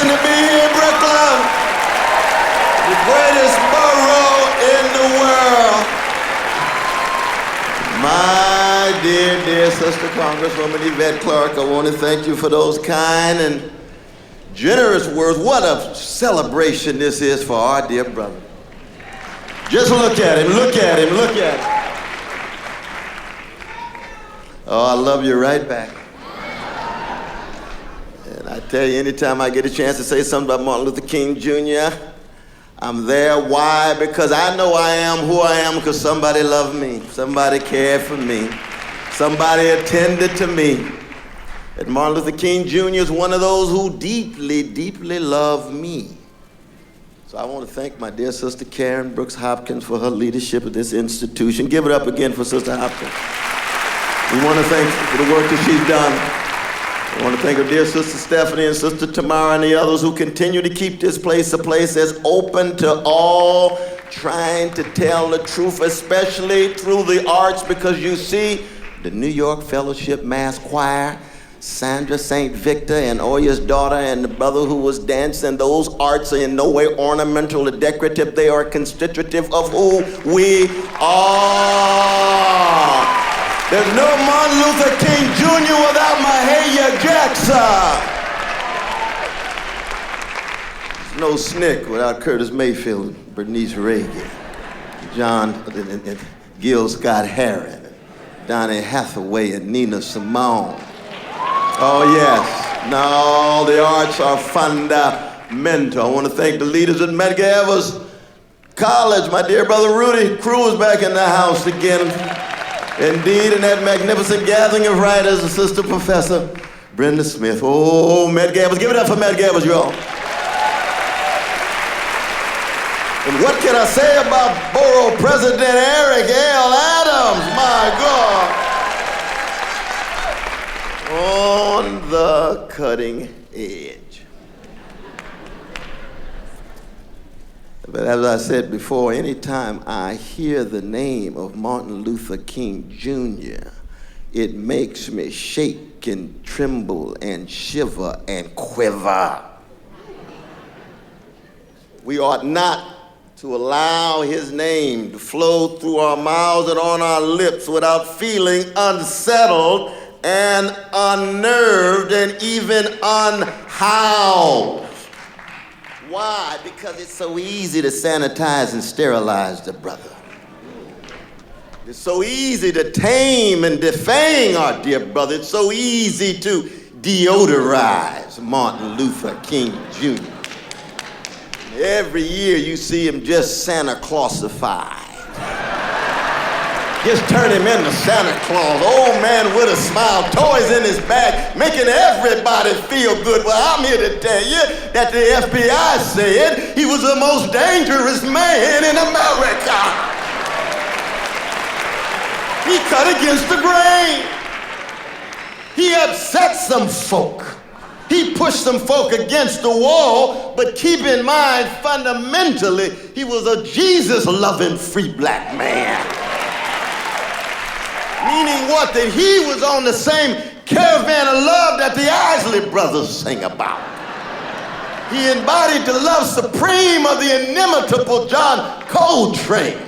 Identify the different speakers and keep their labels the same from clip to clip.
Speaker 1: blessing to be here in Brooklyn, the greatest borough in the world. My dear, dear sister Congresswoman Yvette Clarke, I want to thank you for those kind and generous words. What a celebration this is for our dear brother. Just look at him, look at him, look at him. Oh, I love you right back. And I tell you, anytime I get a chance to say something about Martin Luther King Jr., I'm there. Why? Because I know I am who I am because somebody loved me. Somebody cared for me. Somebody attended to me. And Martin Luther King Jr. is one of those who deeply, deeply love me. So I want to thank my dear sister Karen Brooks Hopkins for her leadership of this institution. Give it up again for Sister Hopkins. We want to thank her for the work that she's done. I want to thank her dear sister Stephanie and sister Tamara and the others who continue to keep this place a place that's open to all, trying to tell the truth, especially through the arts, because you see, the New York Fellowship Mass Choir, Sandra St. Victor and Oya's daughter and the brother who was dancing, those arts are in no way ornamental or decorative. They are constitutive of who we are. There's no Martin Luther King Jr. without Mahalia Jackson. There's no SNCC without Curtis Mayfield and Bernice Reagan, John and Gil Scott-Heron, Donny Hathaway and Nina Simone. Oh yes, no, the arts are fundamental. I want to thank the leaders at Medgar College. My dear brother Rudy Crew is back in the house again. Indeed, in that magnificent gathering of writers, Assistant Professor Brenda Smith. Oh, Medgar, give it up for Medgar, y'all. And what can I say about Borough President Eric L. Adams? My God. On the cutting edge. But as I said before, anytime I hear the name of Martin Luther King Jr., it makes me shake and tremble and shiver and quiver. We ought not to allow his name to flow through our mouths and on our lips without feeling unsettled and unnerved and even unhoused. Why? Because it's so easy to sanitize and sterilize the brother. It's so easy to tame and defame our dear brother. It's so easy to deodorize Martin Luther King Jr. Every year you see him just Santa Clausified. Just turn him into Santa Claus. Old man with a smile, toys in his bag, making everybody feel good. Well, I'm here to tell you that the FBI said he was the most dangerous man in America. He cut against the grain. He upset some folk. He pushed some folk against the wall, but keep in mind, fundamentally, he was a Jesus-loving free black man. Meaning what? That he was on the same caravan of love that the Isley brothers sing about. He embodied the love supreme of the inimitable John Coltrane.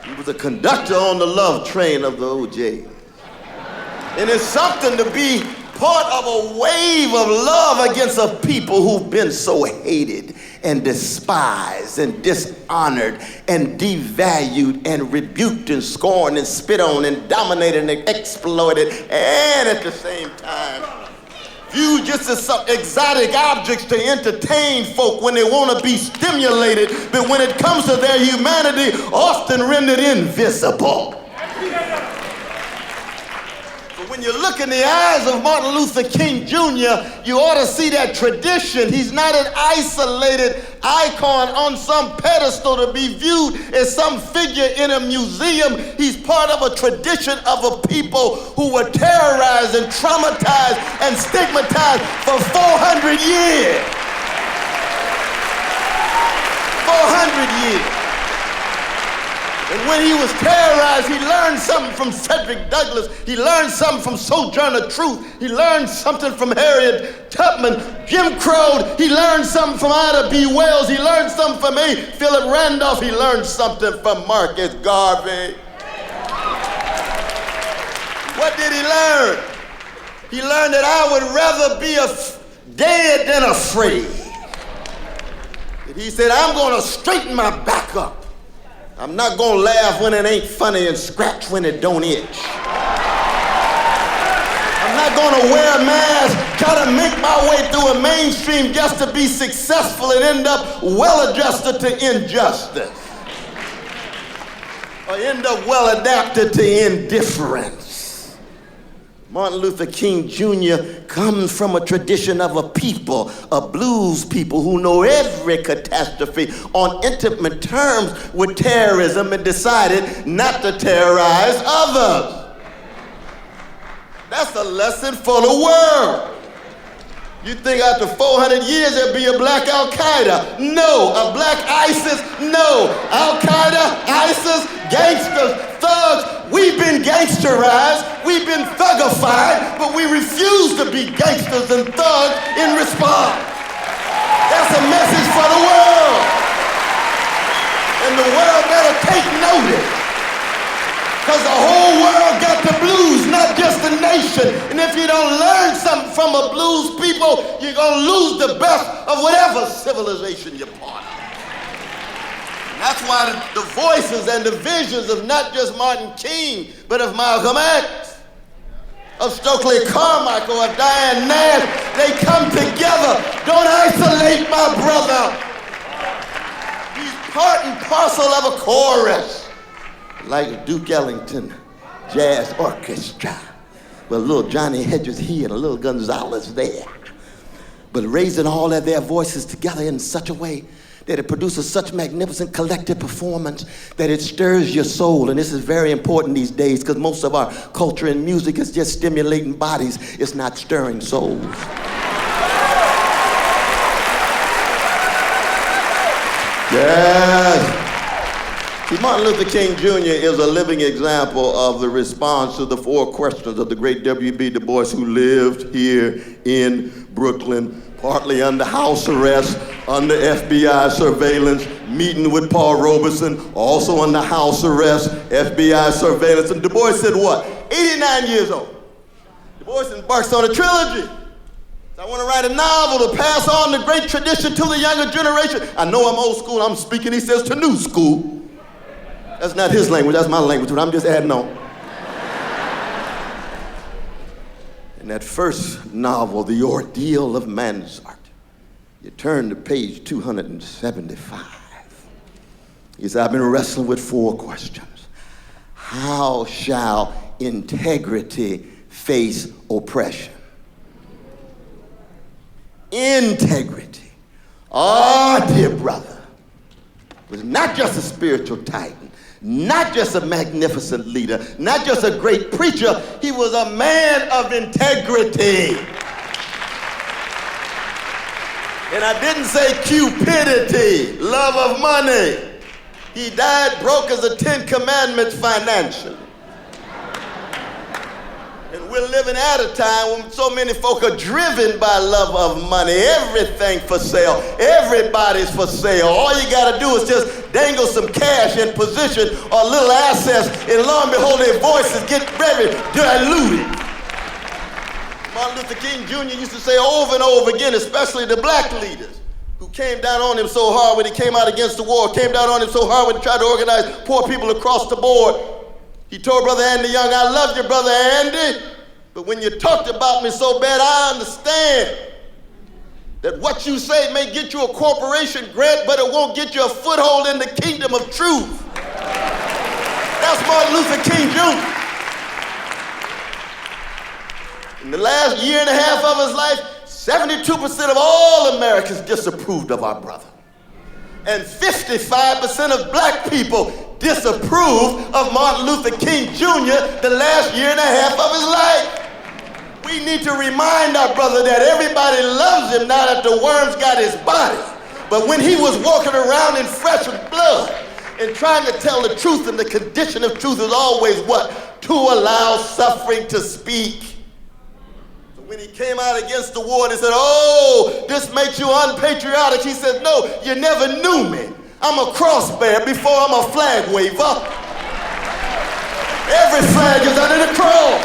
Speaker 1: He was a conductor on the love train of the OJ. And it's something to be part of a wave of love against a people who've been so hated and despised and dishonored and devalued and rebuked and scorned and spit on and dominated and exploited, and at the same time viewed just as some exotic objects to entertain folk when they want to be stimulated, but when it comes to their humanity, often rendered invisible. When you look in the eyes of Martin Luther King Jr., you ought to see that tradition. He's not an isolated icon on some pedestal to be viewed as some figure in a museum. He's part of a tradition of a people who were terrorized and traumatized and stigmatized for 400 years. 400 years. And when he was terrorized, he learned something from Frederick Douglass. He learned something from Sojourner Truth. He learned something from Harriet Tubman. Jim Crow, he learned something from Ida B. Wells. He learned something from A. Philip Randolph. He learned something from Marcus Garvey. What did he learn? He learned that I would rather be dead than afraid. And he said, I'm going to straighten my back up. I'm not gonna laugh when it ain't funny and scratch when it don't itch. I'm not gonna wear a mask, try to make my way through a mainstream just to be successful and end up well-adjusted to injustice. Or end up well-adapted to indifference. Martin Luther King Jr. comes from a tradition of a people, a blues people who know every catastrophe on intimate terms with terrorism and decided not to terrorize others. That's a lesson for the world. You think after 400 years there'll be a black Al-Qaeda? No. A black ISIS? No. Al-Qaeda, ISIS, gangsters, thugs. We've been gangsterized, we've been thugified, but we refuse to be gangsters and thugs in response. That's a message for the world. And the world better take notice. Because the whole world got the blues, not just the nation. And if you don't learn something from a blues people, you're going to lose the best of whatever civilization you're part of. And that's why the voices and the visions of not just Martin King, but of Malcolm X, of Stokely Carmichael, of Diane Nash, they come together. Don't isolate my brother. He's part and parcel of a chorus. Like Duke Ellington Jazz Orchestra, with little Johnny Hedges here and a little Gonzalez there. But raising all of their voices together in such a way that it produces such magnificent collective performance that it stirs your soul. And this is very important these days because most of our culture and music is just stimulating bodies. It's not stirring souls. Yes. See, Martin Luther King Jr. is a living example of the response to the 4 questions of the great W.B. Du Bois, who lived here in Brooklyn, partly under house arrest, under FBI surveillance, meeting with Paul Robeson, also under house arrest, FBI surveillance. And Du Bois said what? 89 years old. Du Bois embarks on a trilogy. I want to write a novel to pass on the great tradition to the younger generation. I know I'm old school, I'm speaking, he says, to new school. That's not his language, that's my language, but I'm just adding on. In that first novel, The Ordeal of Mozart, you turn to page 275. He said, I've been wrestling with 4 questions. How shall integrity face oppression? Integrity. Oh, dear brother, was not just a spiritual titan, not just a magnificent leader, not just a great preacher, he was a man of integrity. And I didn't say cupidity, love of money. He died broke as the 10 Commandments financially. And we're living at a time when so many folk are driven by love of money. Everything for sale. Everybody's for sale. All you got to do is just dangle some cash in position or little assets, and lo and behold, their voices get very diluted. Martin Luther King Jr. used to say over and over again, especially the black leaders who came down on him so hard when he came out against the war, came down on him so hard when he tried to organize poor people across the board. He told Brother Andy Young, I love you, Brother Andy, but when you talked about me so bad, I understand that what you say may get you a corporation grant, but it won't get you a foothold in the kingdom of truth. That's Martin Luther King Jr. In the last year and a half of his life, 72% of all Americans disapproved of our brother. And 55% of black people disapproved of Martin Luther King Jr. the last year and a half of his life. We need to remind our brother that everybody loves him now that the worms got his body. But when he was walking around in flesh and blood, And trying to tell the truth, and the condition of truth is always what? To allow suffering to speak. So when he came out against the war and he said, oh, this makes you unpatriotic, he said, no, you never knew me. I'm a cross bearer before I'm a flag waver. Every flag is under the cross.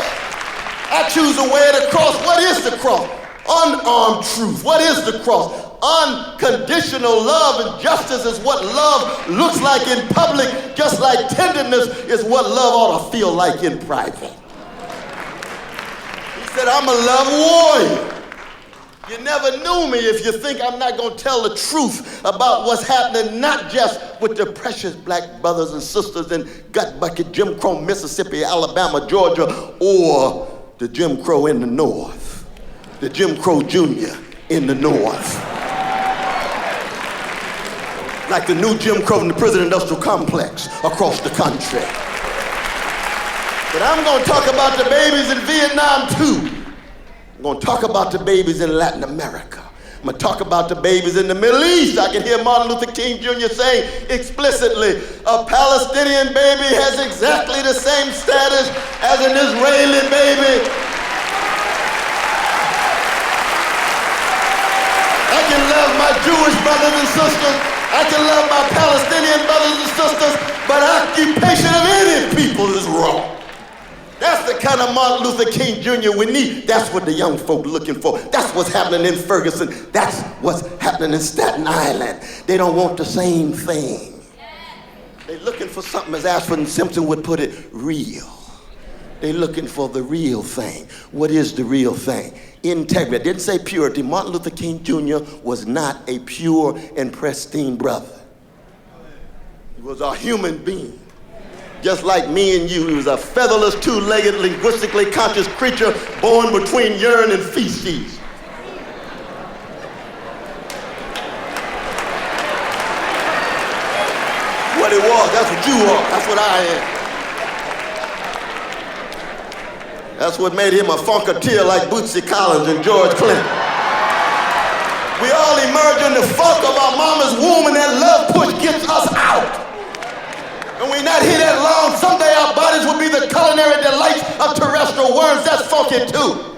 Speaker 1: I choose to wear the cross. What is the cross? Unarmed truth. What is the cross? Unconditional love and justice is what love looks like in public, just like tenderness is what love ought to feel like in private. He said, I'm a love warrior. You never knew me if you think I'm not going to tell the truth about what's happening, not just with the precious black brothers and sisters in gut bucket, Jim Crow, Mississippi, Alabama, Georgia, or the Jim Crow in the North, the Jim Crow Jr. in the North. Like the new Jim Crow in the prison industrial complex across the country. But I'm going to talk about the babies in Vietnam too. I'm going to talk about the babies in Latin America. I'm going to talk about the babies in the Middle East. I can hear Martin Luther King Jr. saying explicitly, a Palestinian baby has exactly the same status as an Israeli baby. I can love my Jewish brothers and sisters. I can love my Palestinian brothers and sisters, but occupation of any people is wrong. That's the kind of Martin Luther King Jr. we need. That's what the young folk are looking for. That's what's happening in Ferguson. That's what's happening in Staten Island. They don't want the same thing. They're looking for something, as Ashford and Simpson would put it, real. They're looking for the real thing. What is the real thing? Integrity. I didn't say purity. Martin Luther King Jr. was not a pure and pristine brother. He was a human being. Just like me and you, he was a featherless, two-legged, linguistically conscious creature born between urine and feces. What it was, that's what you are, that's what I am. That's what made him a funketeer like Bootsy Collins and George Clinton. We all emerge in the funk of our mama's womb, and that love push gets us out. And we're not here that long, someday our bodies will be the culinary delights of terrestrial worms. That's funky too.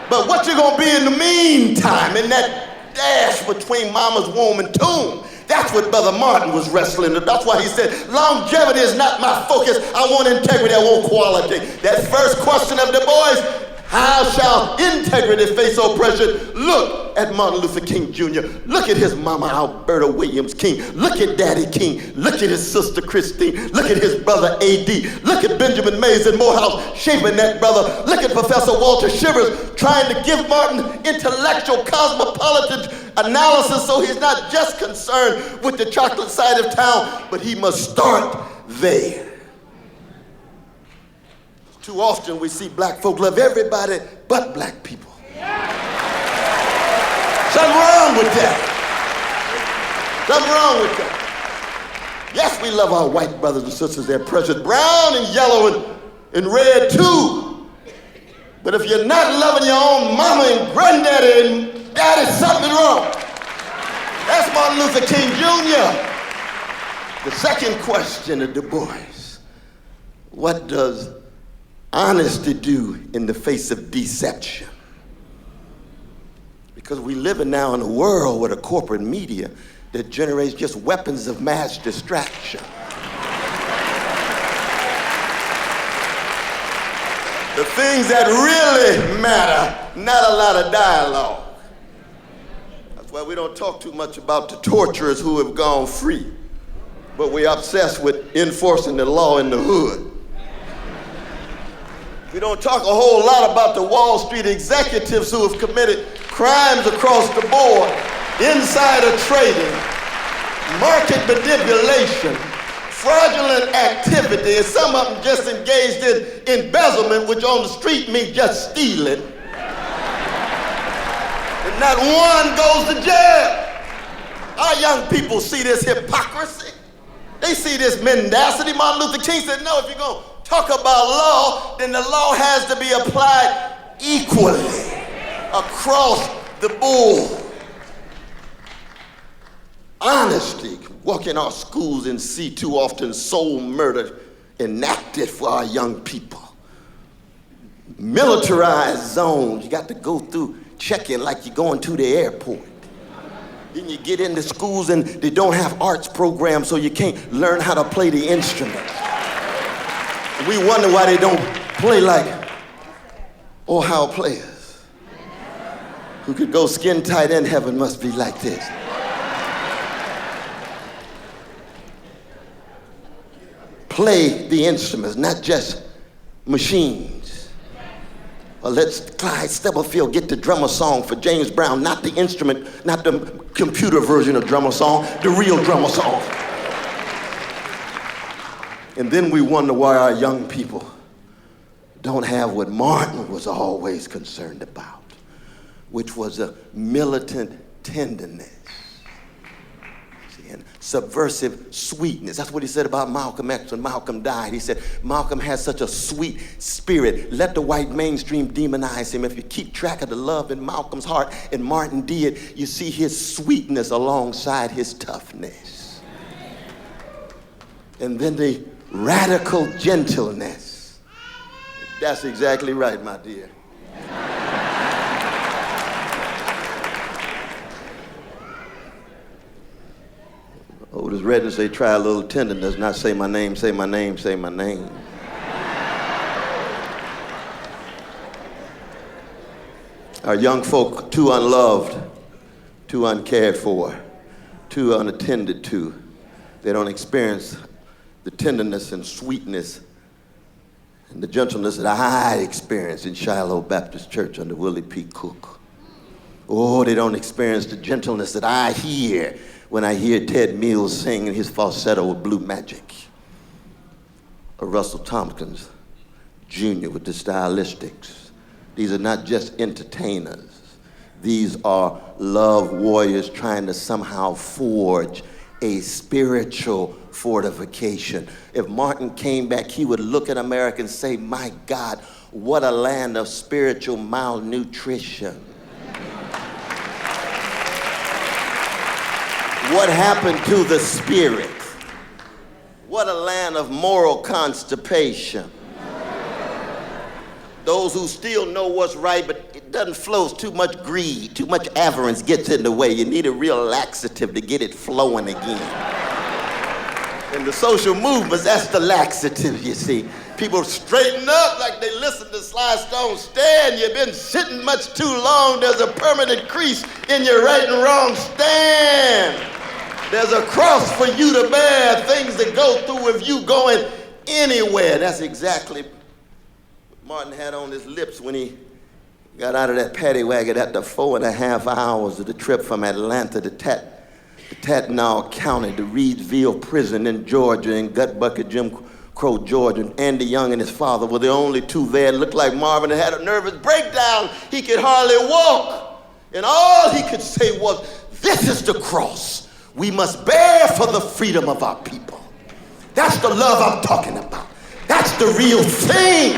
Speaker 1: But what you gonna be in the meantime, in that dash between mama's womb and tomb? That's what Brother Martin was wrestling with. That's why he said, longevity is not my focus. I want integrity, I want quality. That first question of Du Bois, how shall integrity face oppression? Look at Martin Luther King Jr. Look at his mama, Alberta Williams King. Look at Daddy King. Look at his sister Christine. Look at his brother A.D. Look at Benjamin Mays in Morehouse shaping that brother. Look at Professor Walter Shivers trying to give Martin intellectual cosmopolitan analysis so he's not just concerned with the chocolate side of town, but he must start there. Too often we see black folk love everybody but black people. Something wrong with that. Something wrong with that. Yes, we love our white brothers and sisters. They're precious, brown and yellow and red too. But if you're not loving your own mama and granddaddy and daddy, something wrong. That's Martin Luther King Jr. The second question of Du Bois, what does honesty do in the face of deception? Because we live now in a world with a corporate media that generates just weapons of mass distraction. The things that really matter, not a lot of dialogue. That's why we don't talk too much about the torturers who have gone free, but we're obsessed with enforcing the law in the hood. We don't talk a whole lot about the Wall Street executives who have committed crimes across the board, insider trading, market manipulation, fraudulent activity, and some of them just engaged in embezzlement, which on the street means just stealing. And not one goes to jail. Our young people see this hypocrisy. They see this mendacity. Martin Luther King said, no, if you're going to talk about law, then the law has to be applied equally across the board. Honesty. walk in our schools and see too often soul murder enacted for our young people. Militarized zones, you got to go through check-in like you're going to the airport. Then you get into schools and they don't have arts programs, so you can't learn how to play the instruments. We wonder why they don't play like Ohio players who could go skin tight in heaven must be like this. Play the instruments, not just machines. Or let's Clyde Stubblefield get the drummer song for James Brown, not the instrument, not the computer version of drummer song, the real drummer song. And then we wonder why our young people don't have what Martin was always concerned about, which was a militant tenderness and subversive sweetness. That's what he said about Malcolm X when Malcolm died. He said, Malcolm has such a sweet spirit. Let the white mainstream demonize him. If you keep track of the love in Malcolm's heart, and Martin did, you see his sweetness alongside his toughness. And then the radical gentleness. That's exactly right, my dear. Otis Redding say, try a little tenderness, not say my name, say my name, say my name. Our young folk, too unloved, too uncared for, too unattended to. They don't experience the tenderness and sweetness and the gentleness that I experienced in Shiloh Baptist Church under Willie P. Cook. Oh, they don't experience the gentleness that I hear when I hear Ted Mills sing in his falsetto with Blue Magic, or Russell Tompkins Jr. with the Stylistics. These are not just entertainers. These are love warriors trying to somehow forge a spiritual fortification. If Martin came back, he would look at America and say, my God, what a land of spiritual malnutrition. What happened to the spirit? What a land of moral constipation. Those who still know what's right, but it doesn't flow. Too much greed, too much avarice gets in the way. You need a real laxative to get it flowing again. In the social movements, that's the laxative, you see. People straighten up like they listen to Sly Stone. Stand, you've been sitting much too long. There's a permanent crease in your right and wrong stand. There's a cross for you to bear, things that go through with you going anywhere. That's exactly what Martin had on his lips when he got out of that paddy wagon after 4.5 hours of the trip from Atlanta to Tattenall County to Reedsville Prison in Georgia, in Gut Bucket, Jim Crow, Georgia. And Andy Young and his father were the only two there. It looked like Marvin had a nervous breakdown. He could hardly walk. And all he could say was, this is the cross we must bear for the freedom of our people. That's the love I'm talking about. That's the real thing.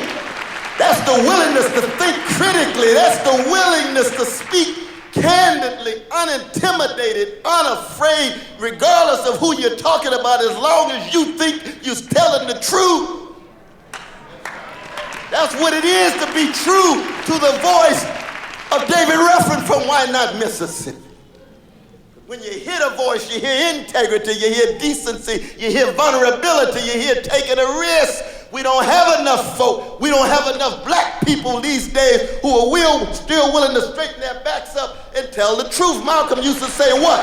Speaker 1: That's the willingness to think critically. That's the willingness to speak candidly, unintimidated, unafraid, regardless of who you're talking about, as long as you think you're telling the truth. That's what it is to be true to the voice of David Ruffin from Why Not Mississippi. When you hear a voice, you hear integrity, you hear decency, you hear vulnerability, you hear taking a risk. We don't have enough folk. We don't have enough black people these days who are still willing to straighten their backs up and tell the truth. Malcolm used to say what?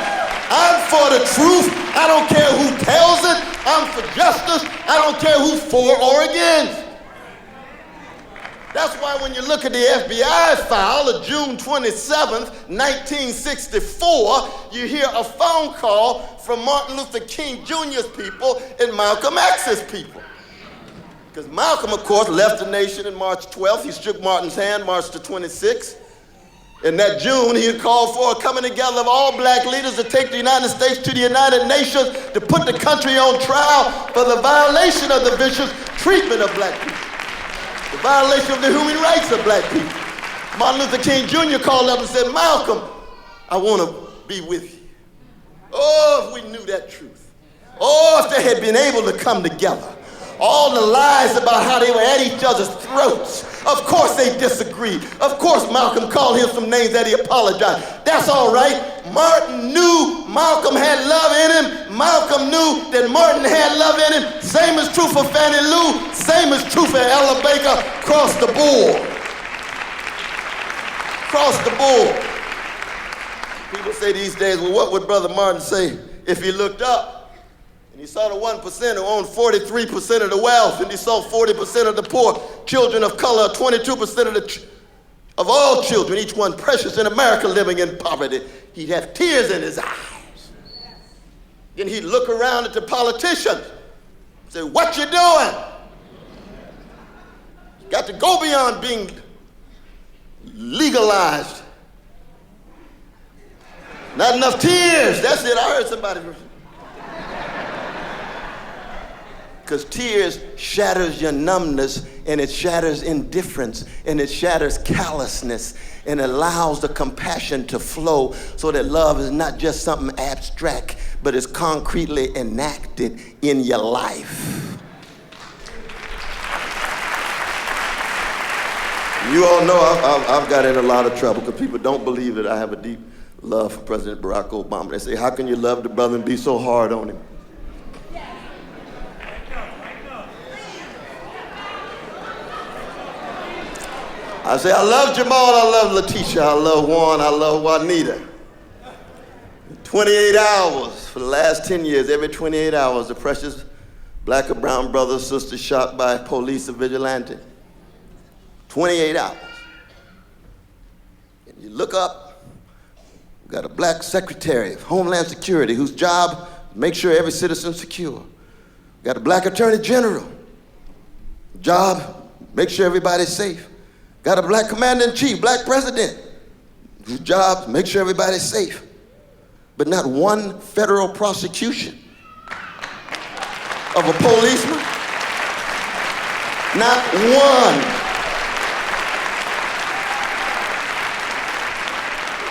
Speaker 1: I'm for the truth. I don't care who tells it. I'm for justice. I don't care who's for or against. That's why when you look at the FBI file of June 27th, 1964, you hear a phone call from Martin Luther King Jr.'s people and Malcolm X's people. Because Malcolm, of course, left the nation on March 12th. He shook Martin's hand March the 26th. In that June, he had called for a coming together of all black leaders to take the United States to the United Nations to put the country on trial for the violation of the vicious treatment of black people. The violation of the human rights of black people. Martin Luther King Jr. called up and said, Malcolm, I want to be with you. Oh, if we knew that truth. Oh, if they had been able to come together. All the lies about how they were at each other's throats. Of course they disagreed. Of course Malcolm called him some names that he apologized. That's all right. Martin knew Malcolm had love in him. Malcolm knew that Martin had love in him. Same is true for Fannie Lou. Same is true for Ella Baker. Across the board. Across the board. People say these days, well, what would Brother Martin say if he looked up? And he saw the 1% who owned 43% of the wealth, and he saw 40% of the poor, children of color, 22% of all children, each one precious in America living in poverty. He'd have tears in his eyes. Then he'd look around at the politicians and say, what you doing? You got to go beyond being legalized. Not enough tears. That's it. I heard somebody. Because tears shatters your numbness, and it shatters indifference, and it shatters callousness, and allows the compassion to flow so that love is not just something abstract, but is concretely enacted in your life. You all know I've got in a lot of trouble because people don't believe that I have a deep love for President Barack Obama. They say, how can you love the brother and be so hard on him? I say, I love Jamal, I love Letitia, I love Juan, I love Juanita. 28 hours for the last 10 years, every 28 hours, the precious black or brown brother or sister shot by police or vigilante. 28 hours. And you look up, we've got a black secretary of Homeland Security whose job is make sure every citizen's secure. We've got a black attorney general, job, make sure everybody's safe. Got a black commander-in-chief, black president, whose job, make sure everybody's safe. But not one federal prosecution of a policeman. Not one.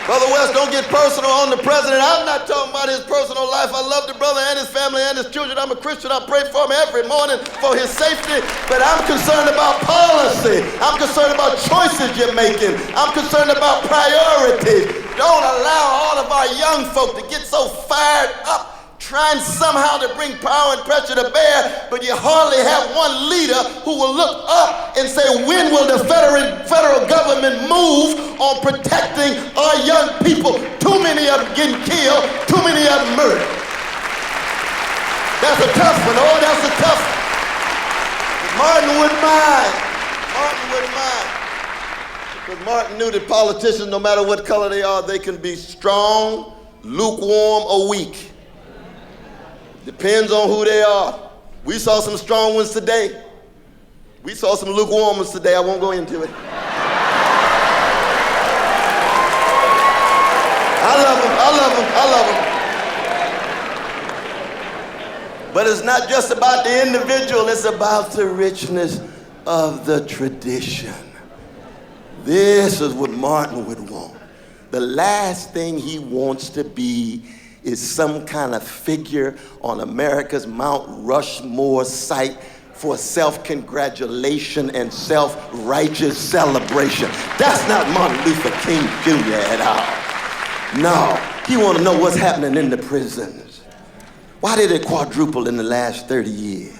Speaker 1: Brother West, don't get personal on the president. I'm not talking about his personal life. I love the brother and his family and his children. I'm a Christian. I pray for him every morning for his safety. But I'm concerned about policy. I'm concerned about choices you're making. I'm concerned about priorities. Don't allow all of our young folk to get so fired up trying somehow to bring power and pressure to bear, but you hardly have one leader who will look up and say, when will the federal government move on protecting our young people? Too many of them getting killed, too many of them murdered. That's a tough one. Oh, that's a tough one. Martin wouldn't mind. Martin wouldn't mind. Because Martin knew that politicians, no matter what color they are, they can be strong, lukewarm, or weak. Depends on who they are. We saw some strong ones today. We saw some lukewarm ones today. I won't go into it. I love them, I love them, I love them. But it's not just about the individual, it's about the richness of the tradition. This is what Martin would want. The last thing he wants to be is some kind of figure on America's Mount Rushmore site for self-congratulation and self-righteous celebration. That's not Martin Luther King Jr. at all. No, he want to know what's happening in the prisons. Why did it quadruple in the last 30 years?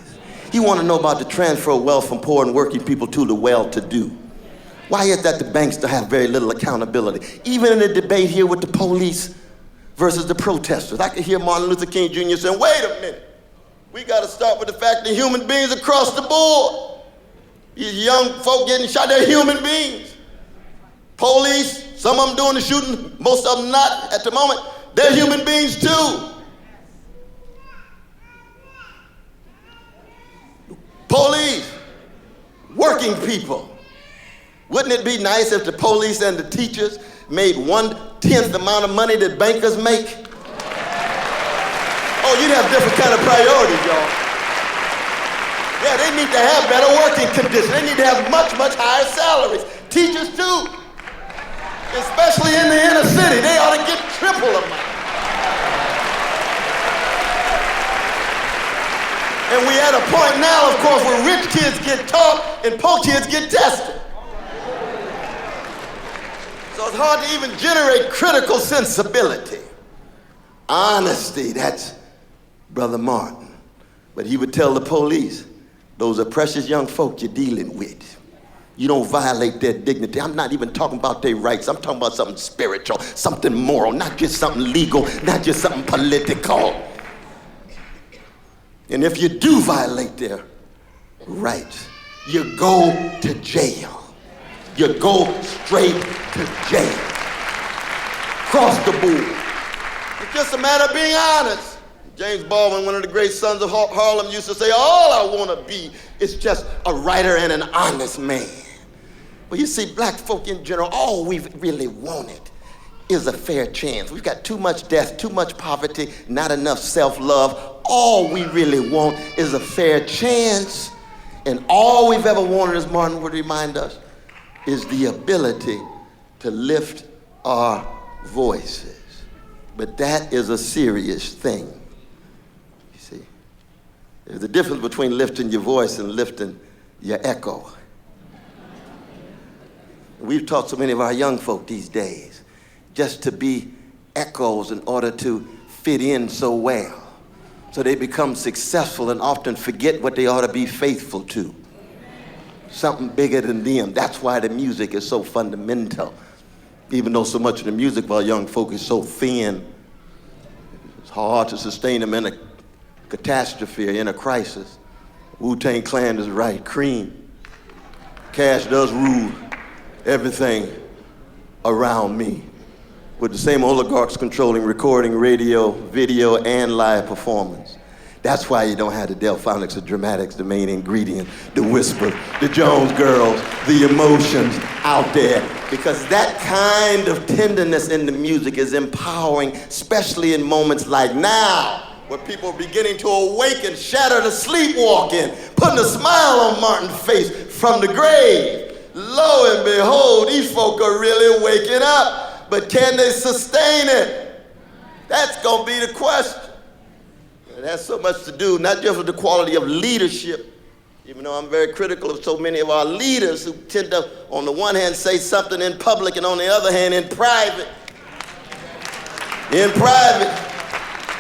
Speaker 1: He want to know about the transfer of wealth from poor and working people to the well-to-do. Why is that the banks don't have very little accountability? Even in the debate here with the police versus the protesters, I could hear Martin Luther King Jr. saying, wait a minute, we got to start with the fact that human beings across the board, these young folk getting shot, they're human beings. Police, some of them doing the shooting, most of them not at the moment, they're human beings too. Police, working people. Wouldn't it be nice if the police and the teachers made 1/10 the amount of money that bankers make? Oh, you'd have different kind of priorities, y'all. Yeah, they need to have better working conditions. They need to have much, much higher salaries. Teachers too, especially in the inner city, they ought to get triple amount. we're at a point now, of course, where rich kids get taught and poor kids get tested. So it's hard to even generate critical sensibility. Honesty, that's Brother Martin. But he would tell the police, those are precious young folk you're dealing with. You don't violate their dignity. I'm not even talking about their rights. I'm talking about something spiritual, something moral, not just something legal, not just something political. And if you do violate their rights, you go to jail. You go straight to jail. Across the board. It's just a matter of being honest. James Baldwin, one of the great sons of Harlem, used to say, all I want to be is just a writer and an honest man. But you see, black folk in general, all we've really wanted is a fair chance. We've got too much death, too much poverty, not enough self-love. All we really want is a fair chance. And all we've ever wanted, as Martin would remind us, is the ability to lift our voices. But that is a serious thing. You see, there's a difference between lifting your voice and lifting your echo. We've taught so many of our young folk these days just to be echoes in order to fit in so well. So they become successful and often forget what they ought to be faithful to. Something bigger than them. That's why the music is so fundamental. Even though so much of the music of our young folk is so thin, it's hard to sustain them in a catastrophe or in a crisis. Wu-Tang Clan is right. Cream. Cash does rule everything around me. With the same oligarchs controlling recording, radio, video, and live performance. That's why you don't have the Delphonics or Dramatics, the main ingredient, the whisper, the Jones Girls, the emotions out there. Because that kind of tenderness in the music is empowering, especially in moments like now, where people are beginning to awaken, shatter the sleepwalking, putting a smile on Martin's face from the grave. Lo and behold, these folk are really waking up, but can they sustain it? That's gonna be the question. It has so much to do, not just with the quality of leadership, even though I'm very critical of so many of our leaders who tend to, on the one hand, say something in public and on the other hand, in private,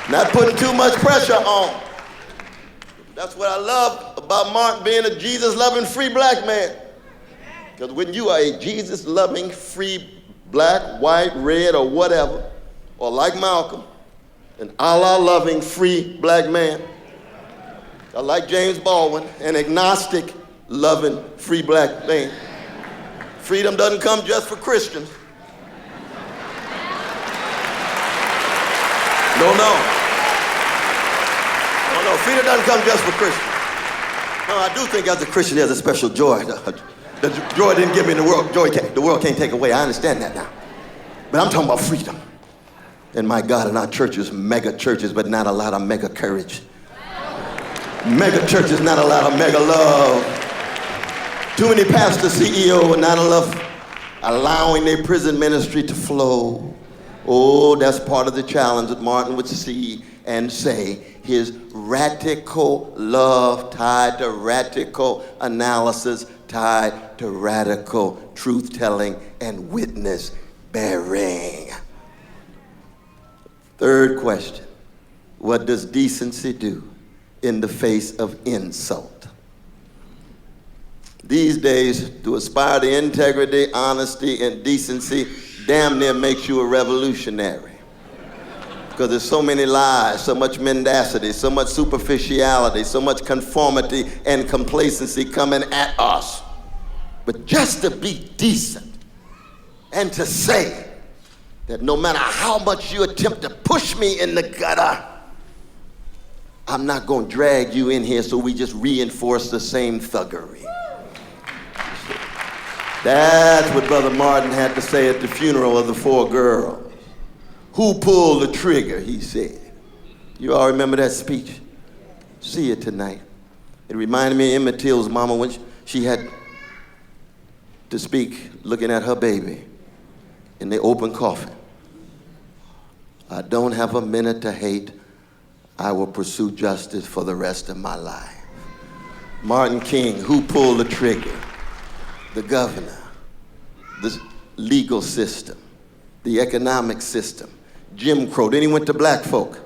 Speaker 1: not putting too much pressure on. That's what I love about Martin being a Jesus-loving free black man. Because when you are a Jesus-loving free black, white, red, or whatever, or like Malcolm, an Allah-loving, free black man. I like James Baldwin, an agnostic, loving, free black man. Freedom doesn't come just for Christians. No, freedom doesn't come just for Christians. No, I do think as a Christian there's a special joy. The joy didn't give me in the world. The world can't take away. I understand that now. But I'm talking about freedom. And my God, in our churches, mega churches, but not a lot of mega courage. Mega churches, not a lot of mega love. Too many pastors, CEO, and not enough allowing their prison ministry to flow. Oh, that's part of the challenge that Martin would see and say. His radical love tied to radical analysis, tied to radical truth-telling and witness-bearing. Third question, what does decency do in the face of insult? These days, to aspire to integrity, honesty, and decency damn near makes you a revolutionary. Because there's so many lies, so much mendacity, so much superficiality, so much conformity and complacency coming at us. But just to be decent and to say that no matter how much you attempt to push me in the gutter, I'm not going to drag you in here so we just reinforce the same thuggery. That's what Brother Martin had to say at the funeral of the 4 girls. Who pulled the trigger, he said. You all remember that speech? See it tonight. It reminded me of Emmett Till's mama when she had to speak looking at her baby in the open coffin. I don't have a minute to hate. I will pursue justice for the rest of my life. Martin King, who pulled the trigger? The governor, the legal system, the economic system, Jim Crow. Then he went to black folk.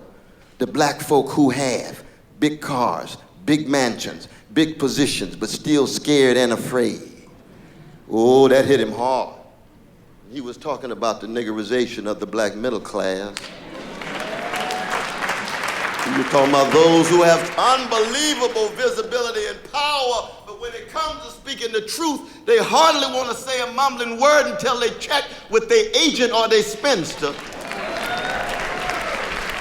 Speaker 1: The black folk who have big cars, big mansions, big positions, but still scared and afraid. Oh, that hit him hard. He was talking about the niggerization of the black middle class. He was talking about those who have unbelievable visibility and power, but when it comes to speaking the truth, they hardly want to say a mumbling word until they check with their agent or their spinster.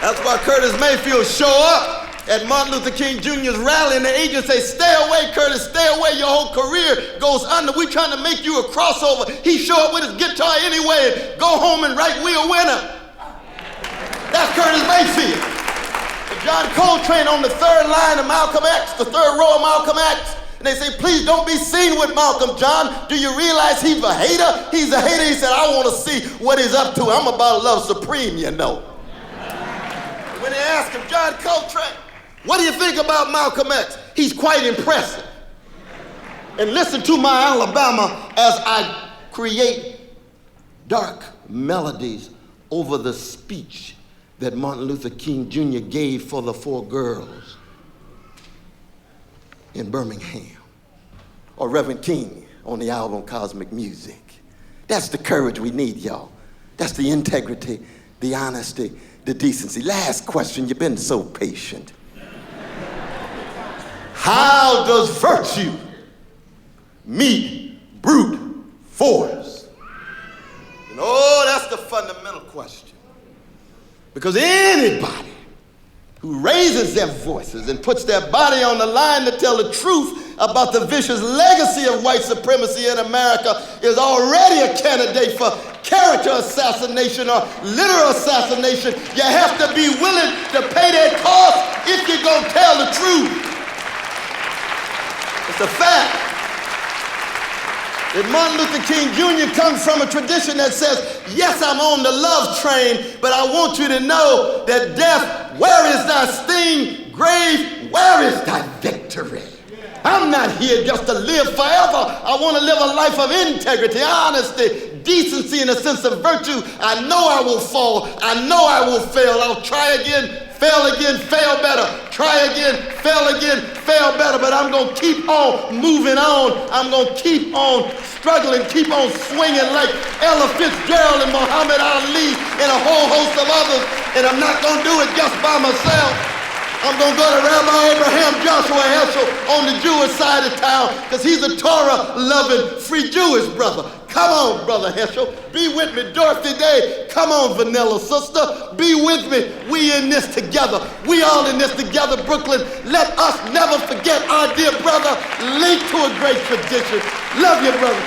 Speaker 1: That's why Curtis Mayfield show up at Martin Luther King Jr.'s rally, and the agent say, "Stay away, Curtis, stay away, your whole career goes under. We trying to make you a crossover." He show up with his guitar anyway and go home and write, "We a winner." That's Curtis Mayfield. John Coltrane on the third line of Malcolm X, the third row of Malcolm X. And they say, "Please don't be seen with Malcolm, John. Do you realize he's a hater?" He's a hater. He said, "I want to see what he's up to. I'm about love supreme, you know." When they ask him, "John Coltrane, what do you think about Malcolm X?" He's quite impressive. And listen to my Alabama as I create dark melodies over the speech that Martin Luther King Jr. gave for the 4 girls in Birmingham, or Reverend King on the album Cosmic Music. That's the courage we need, y'all. That's the integrity, the honesty, the decency. Last question, you've been so patient. How does virtue meet brute force? And oh, that's the fundamental question. Because anybody who raises their voices and puts their body on the line to tell the truth about the vicious legacy of white supremacy in America is already a candidate for character assassination or literal assassination. You have to be willing to pay that cost if you're going to tell the truth. It's a fact that Martin Luther King Jr. comes from a tradition that says, yes, I'm on the love train, but I want you to know that death, where is thy sting? Grave, where is thy victory? I'm not here just to live forever. I want to live a life of integrity, honesty, decency, and a sense of virtue. I know I will fall. I know I will fail. I'll try again, fail again, fail better. Try again, fail better. But I'm going to keep on moving on. I'm going to keep on struggling, keep on swinging like Ella Fitzgerald and Muhammad Ali and a whole host of others. And I'm not going to do it just by myself. I'm going to go to Rabbi Abraham Joshua Heschel on the Jewish side of town because he's a Torah-loving, free Jewish brother. Come on, Brother Heschel. Be with me, Dorothy Day. Come on, Vanilla sister. Be with me. We in this together. We all in this together, Brooklyn. Let us never forget our dear brother linked to a great tradition. Love you, brother.